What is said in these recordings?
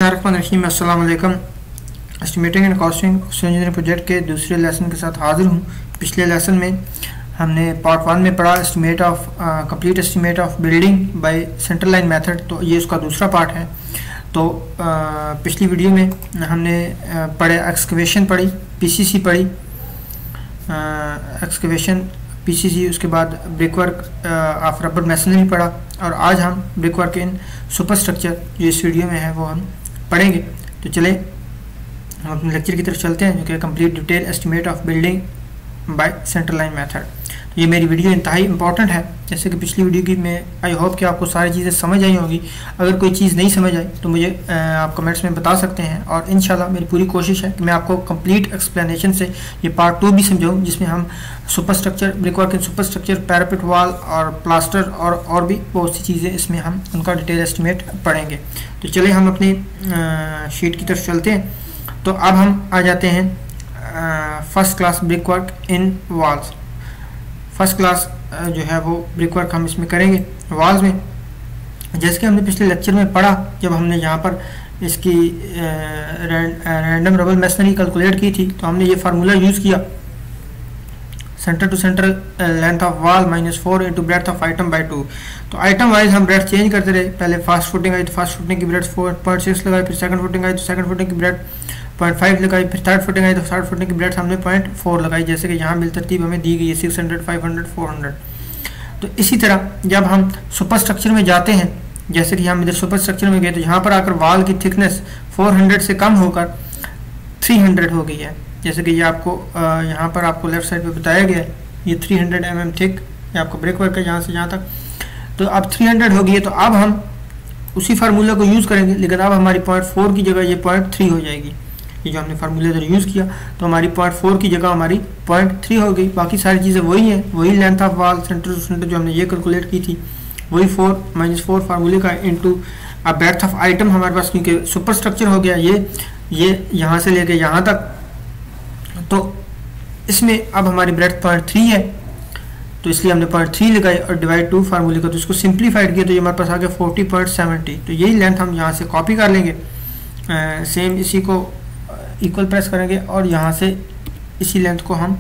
रहीम अस्सलाम वालेकुम। Estimating and costing engineering project के दूसरे लेसन के साथ हाजिर हूँ। पिछले लेसन में हमने पार्ट 1 में पढ़ा estimate of complete estimate of building by central line method, तो ये उसका दूसरा पार्ट है। तो पिछली वीडियो में हमने पढ़े एक्सकवेशन पढ़ी, पीसीसी पढ़ी, एक्सकवेशन पीसीसी, उसके बाद ब्रिकवर्क ऑफ रबर मैसनरी पढ़ा, और आज हम ब्रिकवर्क इन सुपर स्ट्रक्चर जो इस वीडियो में है वो हम पढ़ेंगे। तो चले हम अपने लेक्चर की तरफ चलते हैं, जो कि complete detail estimate of building by central line method. तो ये मेरी वीडियो इंतहाई इंपॉर्टेंट है, जैसे कि पिछली वीडियो की मैं आई होप कि आपको सारी चीज़ें समझ आई होंगी। अगर कोई चीज़ नहीं समझ आई तो मुझे आप कमेंट्स में बता सकते हैं, और इंशाल्लाह मेरी पूरी कोशिश है कि मैं आपको कंप्लीट एक्सप्लेनेशन से ये पार्ट 2 भी समझाऊँ, जिसमें हम सुपर स्ट्रक्चर, ब्रिकवर्क इन सुपर स्ट्रक्चर, पैरापेट वॉल और प्लास्टर और भी बहुत सी चीज़ें इसमें हम उनका डिटेल एस्टिमेट पढ़ेंगे। तो चलिए हम अपनी शीट की तरफ चलते हैं। तो अब हम आ जाते हैं फर्स्ट क्लास ब्रिकवर्क इन वॉल्स। फर्स्ट क्लास जो है वो ब्रिकवर्क हम इसमें करेंगे वॉल्स में। जैसे कि हमने पिछले लेक्चर में पढ़ा, जब हमने यहाँ पर इसकी रैंडम रबर मैसनरी कैलकुलेट की थी, तो हमने ये फार्मूला यूज़ किया, centre to centre length of wall -4 into breadth of item by 2। तो आइटम वाइज हम ब्रेड्थ चेंज करते रहे। पहले फर्स्ट फुटिंग आई तो फर्स्ट फुटिंग की ब्रेड्थ 4.6 लगाई, फिर सेकंड फुटिंग आई तो सेकंड फुटिंग की ब्रेड्थ 0.5 लगाई, फिर थर्ड फुटिंग आई तो थर्ड फुटिंग की ब्रेड्थ हमने 0.4 लगाई, जैसे कि यहाँ बिलतरतीब हमें दी गई है 600, 500, 400। तो इसी तरह जब हम सुपर स्ट्रक्चर में जाते हैं, जैसे कि हम इधर सुपर स्ट्रक्चर में गए, तो यहाँ पर आकर वॉल की थिकनेस 400 से कम होकर 300 हो गई है। जैसे कि ये आपको यहाँ पर आपको लेफ्ट साइड पे बताया गया है, ये 300 mm थिक ये आपका ब्रेक वर्क है यहाँ से यहाँ तक। तो अब 300 हो गई है, तो अब हम उसी फार्मूला को यूज़ करेंगे, लेकिन अब हमारी 0.4 की जगह ये 0.3 हो जाएगी। ये जो हमने फार्मूला इधर यूज़ किया, तो हमारी 0.4 की जगह हमारी 0.3 हो गई। बाकी सारी चीज़ें वही हैं, वही length of wall centre to centre जो हमने ये कैलकुलेट की थी, वही 4 -4 फार्मूले का इंटू अब ब्रेड्थ ऑफ आइटम हमारे पास, क्योंकि सुपर स्ट्रक्चर हो गया ये यहाँ से लेके यहाँ तक, तो इसमें अब हमारी ब्रेड्थ 0.3 है, तो इसलिए हमने 0.3 लगाई और डिवाइड 2 फार्मूले का, तो इसको सिंप्लीफाइड किया, तो ये हमारे पास आ गया 40.70। तो यही लेंथ हम यहाँ से कॉपी कर लेंगे, सेम इसी को इक्वल प्रेस करेंगे और यहाँ से इसी लेंथ को हम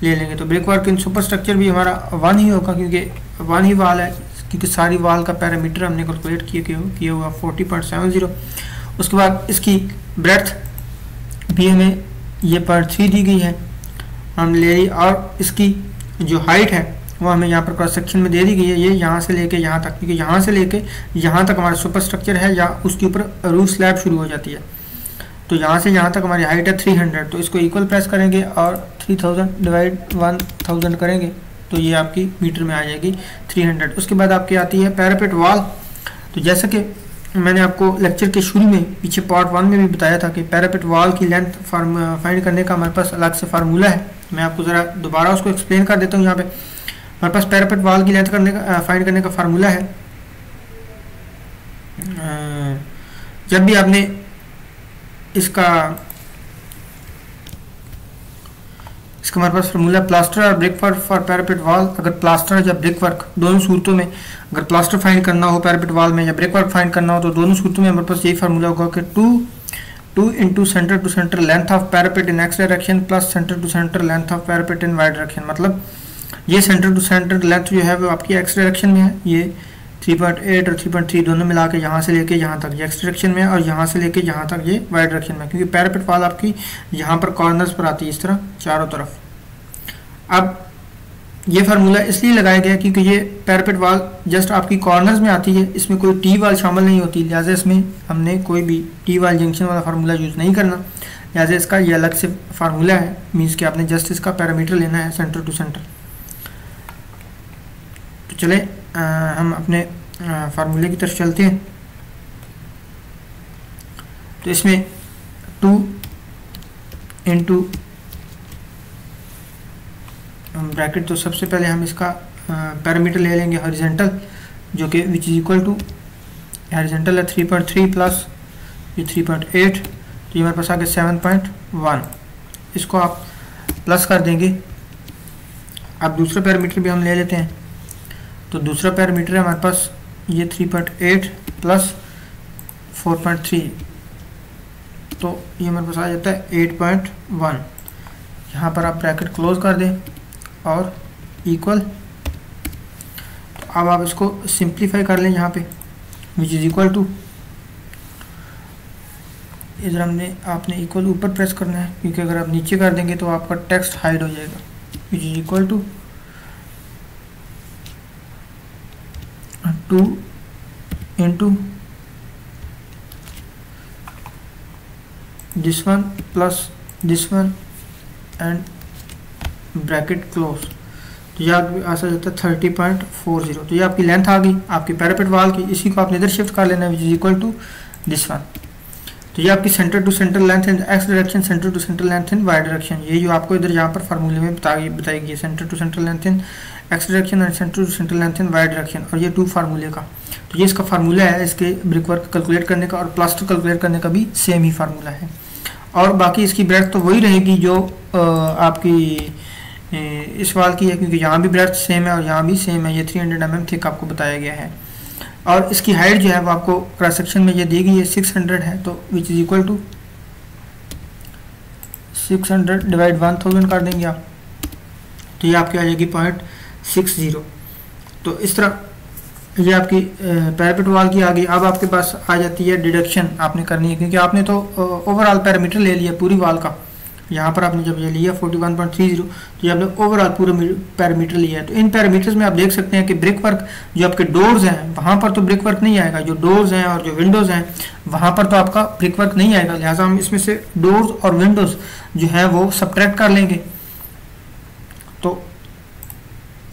ले लेंगे। तो ब्रिकवर्क इन सुपर स्ट्रक्चर भी हमारा 1 ही होगा, क्योंकि 1 ही वाल है, क्योंकि सारी वाल का पैरामीटर हमने कैलकुलेट किया हुआ 40.70। उसके बाद इसकी ब्रेड्थ भी हमें ये 0.3 दी गई है, हम ले ली, और इसकी जो हाइट है वो हमें यहाँ पर क्रॉस सेक्शन में दे दी गई है, ये यहाँ से लेके यहाँ तक, क्योंकि यहाँ से लेके यहाँ तक हमारा सुपर स्ट्रक्चर है, या उसके ऊपर रूफ स्लैब शुरू हो जाती है। तो यहाँ से यहाँ तक हमारी हाइट है 300, तो इसको इक्वल प्रेस करेंगे और 3000 डिवाइड 1000 करेंगे, तो ये आपकी मीटर में आ जाएगी 300। उसके बाद आपकी आती है पैरापेट वॉल। तो जैसा कि मैंने आपको लेक्चर के शुरू में पीछे पार्ट 1 में भी बताया था कि पैरापेट वॉल की लेंथ फाइंड करने का हमारे पास अलग से फार्मूला है। मैं आपको ज़रा दोबारा उसको एक्सप्लेन कर देता हूँ। यहाँ पे हमारे पास पैरापेट वॉल की लेंथ फाइंड करने का फार्मूला है। जब भी आपने इसका हमारे पास फार्मूला प्लास्टर और ब्रिकवर्क फॉर पैरापेट वॉल। अगर प्लास्टर या ब्रिकवर्क दोनों सूरतों में, अगर प्लास्टर फाइंड करना हो पैरापेट वॉल में या ब्रिकवर्क फाइंड करना हो, तो दोनों सूरतों में हमारे पास यही फार्मूला होगा कि 2 into centre to centre length of parapet in x direction plus centre to centre length of parapet in y direction. मतलब ये सेंटर टू सेंटर लेंथ जो है वो आपकी एक्स डायरेक्शन में है, ये 3.8 और 3.3 दोनों मिला के यहाँ से लेके यहाँ तक ये एक्स डायरेक्शन में है, और यहाँ से लेके यहाँ तक ये वाई डायरेक्शन में, क्योंकि पैरापेट वॉल आपकी यहाँ पर कॉर्नर्स पर आती है, इस तरह चारों तरफ। अब ये फार्मूला इसलिए लगाया गया क्योंकि ये पैरापेट वॉल जस्ट आपकी कॉर्नर्स में आती है, इसमें कोई टी वॉल शामिल नहीं होती, लिहाजा इसमें हमने कोई भी टी वॉल जंक्शन वाला फार्मूला यूज़ नहीं करना, लिहाजा इसका ये अलग से फार्मूला है। मीन्स कि आपने जस्ट इसका पैरामीटर लेना है सेंटर टू सेंटर। तो चले हम अपने फार्मूले की तरफ चलते हैं। तो इसमें 2 इंटू ब्रैकेट, तो सबसे पहले हम इसका पैरामीटर ले लेंगे हॉरिजॉन्टल, जो कि which is equal to horizontal है 3.3 प्लस ये 3.8, तो ये हमारे पास आ गया 7.1। इसको आप प्लस कर देंगे। अब दूसरा पैरामीटर भी हम ले लेते हैं। तो दूसरा पैरामीटर है हमारे पास ये 3.8 प्लस 4.3, तो ये हमारे पास आ जाता है 8.1। यहाँ पर आप ब्रैकेट क्लोज कर दें और इक्वल। तो अब आप इसको सिंप्लीफाई कर लें यहाँ पे, विच इज़ इक्वल टू, इधर आपने इक्वल ऊपर प्रेस करना है, क्योंकि अगर आप नीचे कर देंगे तो आपका टेक्स्ट हाइड हो जाएगा। Which is equal to 2 into this one plus this one and bracket close. तो ये आपकी आ जाता है 30.40। तो ये आपकी लेंथ आ गई आपकी पैरापेट वाल की। इसी को आपने इधर शिफ्ट कर लेना है, which is equal to this one. तो ये आपकी centre to centre length in x direction, centre to centre length in y direction. ये जो आपको इधर यहाँ पर फार्मूले में बताई गई है, centre to centre length in x direction and centre to centre length in y direction, और ये 2 फार्मूले का। तो ये इसका फार्मूला है इसके ब्रिक वर्क कैलकुलेट करने का, और प्लास्टर कैलकुलेट करने का भी सेम ही फार्मूला है। और बाकी इसकी ब्रेड्थ तो वही रहेगी जो आपकी इस वाल की है, क्योंकि यहाँ भी ब्रेड्थ सेम है और यहाँ भी सेम है। ये 300 mm थिक आपको बताया गया है। और इसकी हाइट जो है वो आपको क्रॉस सेक्शन में ये दी गई है 600 है, तो which is equal to 600 divide 1000 कर देंगे आप, तो ये आपकी आ जाएगी 0.60। तो इस तरह ये आपकी पैरापेट वाल की आ गई। अब आपके पास आ जाती है डिडक्शन आपने करनी है, क्योंकि आपने तो ओवरऑल पैरामीटर ले लिया पूरी वाल का। यहाँ पर आपने जब ये लिया 41.30, तो ये आपने ओवरऑल पूरा पैरामीटर लिया है। तो इन पैरामीटर्स में आप देख सकते हैं कि ब्रिक वर्क जो आपके डोर्स हैं वहाँ पर तो ब्रिक वर्क नहीं आएगा, जो डोर्स हैं और जो विंडोज़ हैं वहाँ पर तो आपका ब्रिक वर्क नहीं आएगा। लिहाजा हम इसमें से डोर्स और विंडोज़ जो है वो सब्ट्रैक्ट कर लेंगे। तो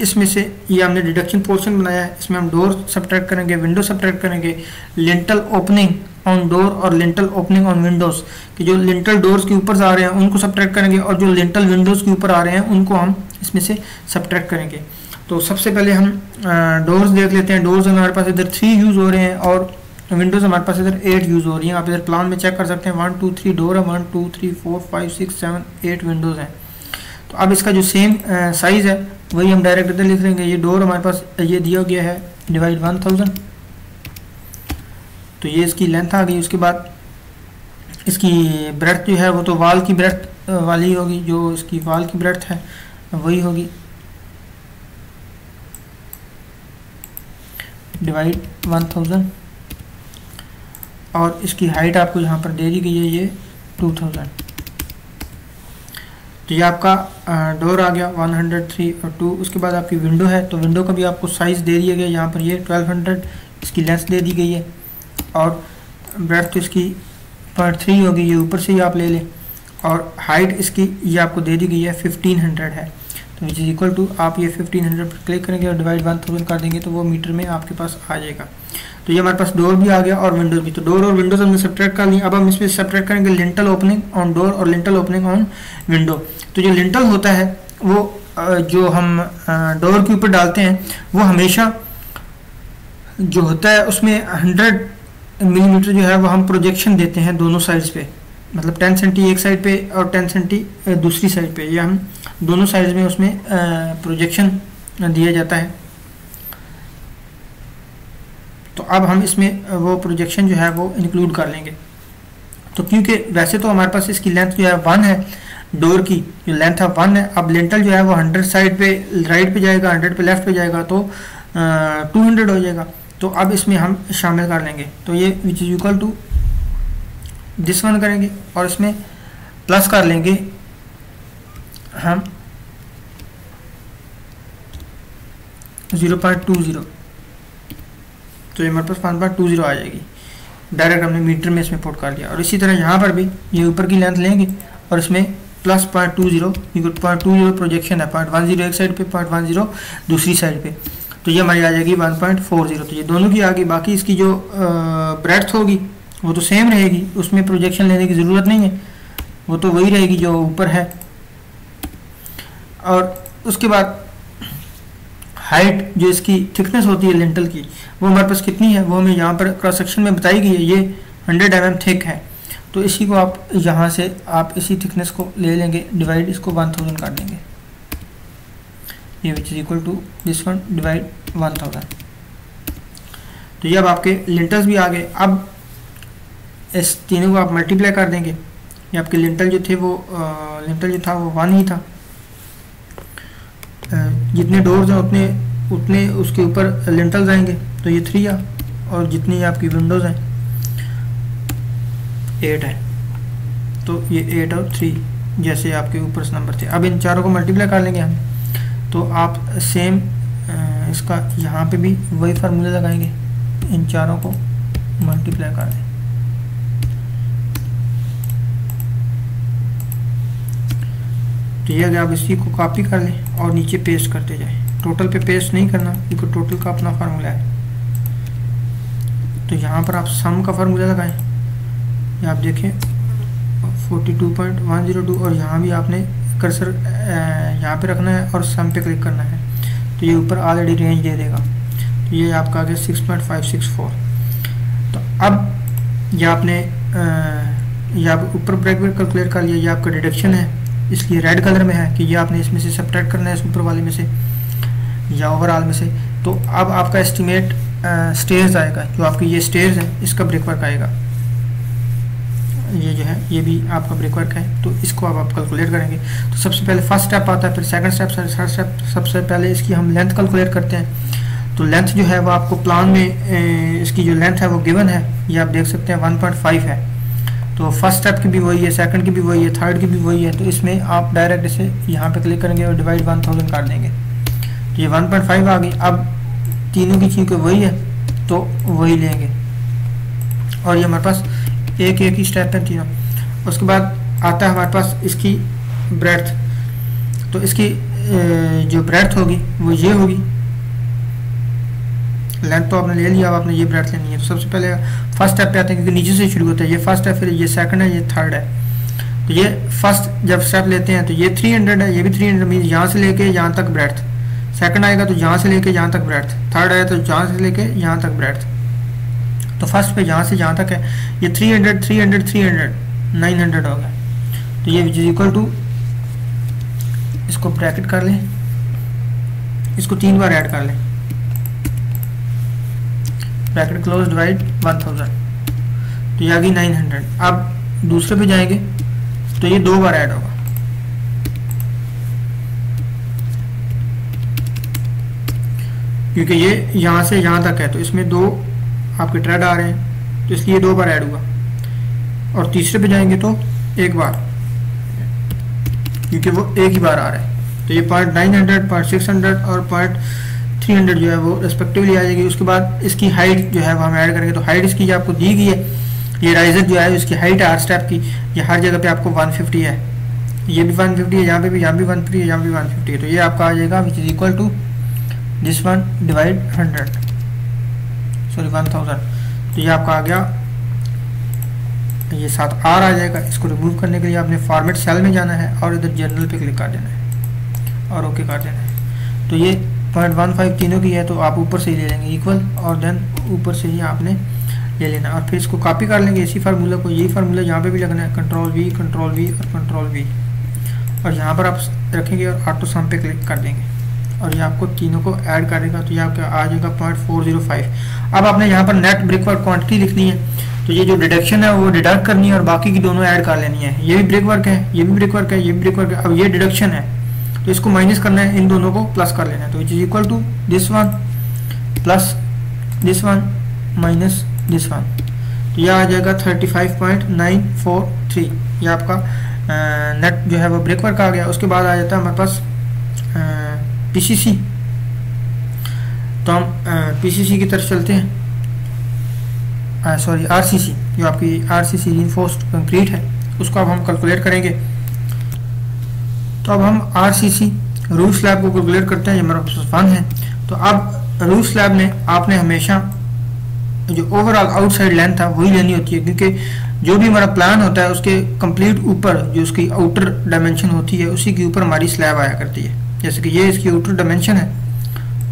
इसमें से ये हमने डिडक्शन पोर्शन बनाया है, इसमें हम डोर सब्ट्रैक्ट करेंगे, विंडो सब्ट्रैक्ट करेंगे, लिंटल ओपनिंग ऑन डोर और लिंटल ओपनिंग ऑन विंडोज़, कि जो लिंटल डोर्स के ऊपर आ रहे हैं उनको सब्ट्रैक्ट करेंगे, और जो लिंटल विंडोज़ के ऊपर आ रहे हैं उनको हम इसमें से सब्ट्रैक्ट करेंगे। तो सबसे पहले हम डोर्स देख लेते हैं। डोर्स हमारे पास इधर 3 यूज़ हो रहे हैं और विंडोज़ हमारे पास इधर 8 यूज़ हो रही हैं। आप इधर प्लान में चेक कर सकते हैं, 1 2 3 डोर है, 1 2 3 4 5 6 7 8 विंडोज़ हैं। तो अब इसका जो सेम साइज़ है वही हम डायरेक्ट इधर लिख लेंगे। ये डोर हमारे पास ये दिया गया है डिवाइड 1000, तो ये इसकी लेंथ आ गई। उसके बाद इसकी ब्रेड्थ जो है वो तो वाल की ब्रेड्थ वाली होगी, जो इसकी वाल की ब्रेड्थ है वही होगी डिवाइड 1000, और इसकी हाइट आपको यहाँ पर दे दी गई है ये 2000। तो ये आपका डोर आ गया 103 और 2। उसके बाद आपकी विंडो है, तो विंडो का भी आपको साइज़ दे दिया गया यहाँ पर, ये 1200 इसकी लेंथ दे दी गई है, और ब्रेड्थ इसकी 0.3 होगी, ये ऊपर से ही आप ले लें, और हाइट इसकी ये आपको दे दी गई है 1500 है। तो विच इज़ इक्वल टू, आप ये 1500 पर क्लिक करेंगे और डिवाइड 1000 कर देंगे तो वो मीटर में आपके पास आ जाएगा। तो ये हमारे पास डोर भी आ गया और विंडोज भी। तो डोर और विंडोज हमने सब्ट्रैक्ट कर लिया। अब हम इसमें सब्ट्रैक्ट करेंगे लिंटल ओपनिंग ऑन डोर और लिंटल ओपनिंग ऑन विंडो। तो जो लिंटल होता है वो जो हम डोर के ऊपर डालते हैं वो हमेशा जो होता है उसमें 100 मिलीमीटर जो है वो हम प्रोजेक्शन देते हैं दोनों साइड्स पे, मतलब 10 सेंटी एक साइड पे और 10 सेंटी दूसरी साइड पे, ये हम दोनों साइड्स में उसमें प्रोजेक्शन दिया जाता है। तो अब हम इसमें वो प्रोजेक्शन जो है वो इंक्लूड कर लेंगे। तो क्योंकि वैसे तो हमारे पास इसकी लेंथ जो है 1 है, डोर की जो लेंथ है 1 है। अब लिंटल जो है वो 100 साइड पे राइट पे जाएगा, 100 पे लेफ्ट पे जाएगा, तो 200 हो जाएगा। तो अब इसमें हम शामिल कर लेंगे। तो ये which is equal to this one करेंगे और इसमें प्लस कर लेंगे हम 0.20, तो ये हमारे पास 1.20 आ जाएगी। डायरेक्ट हमने मीटर में इसमें पुट कर दिया। और इसी तरह यहाँ पर भी ये ऊपर की लेंथ लेंगे और इसमें प्लस 0.20, क्योंकि 0.20 प्रोजेक्शन है, 0.10 एक साइड पे, 0.10 दूसरी साइड पे, तो ये हमारी आ जाएगी 1.40। तो ये दोनों की आ गई। बाकी इसकी जो ब्रेड्थ होगी वो तो सेम रहेगी, उसमें प्रोजेक्शन लेने की ज़रूरत नहीं है, वो तो वही रहेगी जो ऊपर है। और उसके बाद हाइट जो इसकी थिकनेस होती है लिंटल की वो हमारे पास कितनी है वो हमें यहाँ पर क्रॉस सेक्शन में बताई गई है, ये 100 mm थिक है। तो इसी को आप यहाँ से आप इसी थिकनेस को ले लेंगे, डिवाइड इसको 1000 कर देंगे, ये which is equal to this one divide 1000। तो ये अब आपके लिंटल्स भी आ गए। अब इस तीनों को आप मल्टीप्लाई कर देंगे, ये आपके लिंटल जो थे वो लिंटल जो था वो 1 ही था, जितने डोर्स हैं उतने उसके ऊपर लिंटल्स आएंगे, तो ये 3 आ, और जितनी आपकी विंडोज़ हैं 8 है, तो ये 8 और 3 जैसे आपके ऊपर नंबर थे। अब इन चारों को मल्टीप्लाई कर लेंगे हम, तो आप सेम इसका यहाँ पे भी वही फार्मूला लगाएंगे, इन चारों को मल्टीप्लाई कर दें। तो ये अगर आप इसी को कॉपी कर लें और नीचे पेस्ट करते जाएं, टोटल पे पेस्ट नहीं करना क्योंकि टोटल का अपना फार्मूला है। तो यहाँ पर आप सम का फार्मूला लगाएं, ये आप देखें 42.102, और यहाँ भी आपने कर्सर यहाँ पे रखना है और सम पे क्लिक करना है, तो ये ऊपर ऑलरेडी रेंज दे देगा। तो ये आपका आ गया 6.564। तो अब ये आपने ये आप ऊपर ब्रैकेट कैलकुलेट कर लिया, ये आपका डिडक्शन है इसलिए रेड कलर में है कि ये आपने इसमें से सब्ट्रैक्ट करना है इस ऊपर वाले में से या ओवरऑल में से। तो अब आपका एस्टिमेट स्टेयर्स आएगा, जो आपकी ये स्टेयर्स है इसका ब्रेक वर्क आएगा, ये जो है ये भी आपका ब्रेक वर्क है, तो इसको अब आप कैलकुलेट करेंगे। तो सबसे पहले फर्स्ट स्टेप आता है, फिर सेकंड स्टेप, थर्ड स्टेप। सबसे पहले इसकी हम लेंथ कैलकुलेट करते हैं। तो लेंथ जो है वो आपको प्लान में इसकी जो लेंथ है वो गिवन है, ये आप देख सकते हैं 1.5 है। तो फर्स्ट स्टेप की भी वही है, सेकंड की भी वही है, थर्ड की भी वही है। तो इसमें आप डायरेक्ट इसे यहाँ पे क्लिक करेंगे और डिवाइड 1000 कर देंगे, तो ये 1.5 आ गई। अब तीनों की चीज़ वही है तो वही लेंगे, और ये हमारे पास एक ही स्टेप है तीनों। उसके बाद आता है हमारे पास इसकी ब्रेड्थ। तो इसकी जो ब्रेड्थ होगी वो ये होगी, लेंथ तो आपने ले लिया, अब आपने ये ब्रेड्थ लेनी है। तो सबसे पहले फर्स्ट स्टेप पे आते हैं क्योंकि नीचे से शुरू होता है, ये फर्स्ट है, फिर ये सेकंड है, ये थर्ड है। तो ये फर्स्ट जब स्टेप लेते हैं तो ये 300 है, ये भी 300 मीन यहाँ से लेके यहाँ तक ब्रेड्थ। सेकंड आएगा तो यहाँ से लेके यहाँ तक ब्रेड्थ, थर्ड आएगा तो यहाँ से लेके यहाँ तक ब्रेड्थ। तो फर्स्ट पे यहाँ से यहाँ तक है, ये 300 300 300 900 हो गया। तो ये इज इक्वल टू, इसको ब्रैकेट कर लें, इसको 3 बार ऐड कर लें, ब्रैकेट क्लोज डिवाइड 1000, तो ये आ गई 900। अब दूसरे पे जाएंगे तो ये 2 बार ऐड होगा, क्योंकि ये यहाँ से यहाँ तक है तो इसमें 2 आपके ट्रेड आ रहे हैं, तो इसलिए 2 बार ऐड हुआ। और तीसरे पे जाएंगे तो 1 बार, क्योंकि वो एक ही बार आ रहा है। तो ये 0.900 0.600 और 0.300 जो है वो रेस्पेक्टिवली आ जाएगी। उसके बाद इसकी हाइट जो है वो हम ऐड करेंगे, तो हाइट इसकी जो आपको दी गई है, ये राइजर जो है इसकी हाइट है हर स्टेप की, ये हर जगह पे आपको 150 है, ये भी 150 है, यहाँ पे भी, यहाँ भी 150 है, यहाँ भी 150 है। तो ये आपका आ जाएगा which is equal to this one divide 1000। तो ये आपका आ गया, ये साथ आर आ जाएगा। इसको रिमूव करने के लिए आपने फॉर्मेट सेल में जाना है और इधर जनरल पे क्लिक कर देना है और ओके कर देना है। तो ये 0.15 तीनों की है, तो आप ऊपर से ही ले लेंगे इक्वल, और देन ऊपर से ही आपने ले लेना, और फिर इसको कॉपी कर लेंगे इसी फार्मूला को। यही फार्मूला यहाँ पे भी लगना है, कंट्रोल वी और कंट्रोल वी, और यहाँ पर आप रखेंगे और ऑटो सम पे क्लिक कर देंगे और ये आपको तीनों को ऐड करेगा। तो ये आपका आ जाएगा 0.405। अब आपने यहाँ पर नेट ब्रेक वर्क क्वांटिटी लिखनी है, तो ये जो डिडक्शन है वो डिडक्ट करनी है और बाकी की दोनों ऐड कर लेनी है। ये भी ब्रेक वर्क है, ये भी ब्रेक वर्क है, ये भी ब्रेक वर्क है। अब ये डिडक्शन है तो इसको माइनस करना है, इन दोनों को प्लस कर लेना है। तो it is equal to this one plus this one minus this one, तो यह आ जाएगा 35.943। ये आपका नेट जो है वो ब्रेक वर्क आ गया। उसके बाद आ जाता है हमारे पास पीसीसी। तो हम पीसीसी की तरफ चलते हैं, सॉरी आरसीसी, जो आपकी आरसीसी रीइंफोर्स्ड कंक्रीट है उसको अब हम कैलकुलेट करेंगे। तो अब हम आरसीसी रूफ स्लैब को कैलकुलेट करते हैं, ये हमारा पास 1 है। तो अब रूफ स्लैब ने आपने हमेशा जो ओवरऑल आउटसाइड लेंथ था वही लेनी होती है, क्योंकि जो भी हमारा प्लान होता है उसके कंप्लीट ऊपर जो उसकी आउटर डायमेंशन होती है उसी के ऊपर हमारी स्लैब आया करती है। जैसे कि ये इसकी आउटर डायमेंशन है,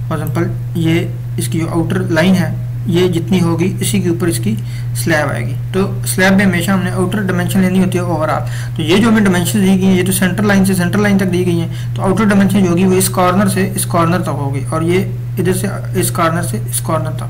फॉर एग्जांपल ये इसकी जो आउटर लाइन है ये जितनी होगी इसी के ऊपर इसकी स्लैब आएगी। तो स्लैब में हमेशा हमने आउटर डायमेंशन लेनी होती है ओवरऑल। तो ये जो हमें डायमेंशन दी गई है, ये तो सेंटर लाइन से सेंटर लाइन तक दी गई है, तो आउटर डायमेंशन जो होगी वो इस कॉर्नर से इस कॉर्नर तक होगी, और ये इधर से इस कॉर्नर से इस कॉर्नर तक,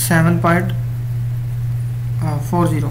7.40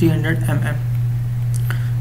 300 mm.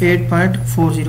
8.40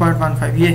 0.15.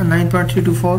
9.324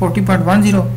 40.10،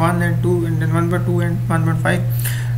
1 and 2 and 1.2 and 1.5.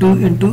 2 into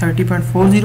30.40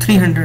300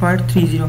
0.30.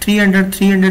300 300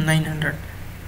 900.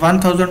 1000،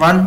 1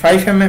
5 mm،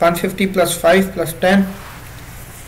150 + 5 + 10،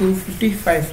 255.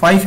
5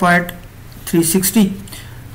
0.360.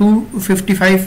255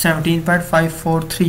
17.543.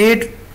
8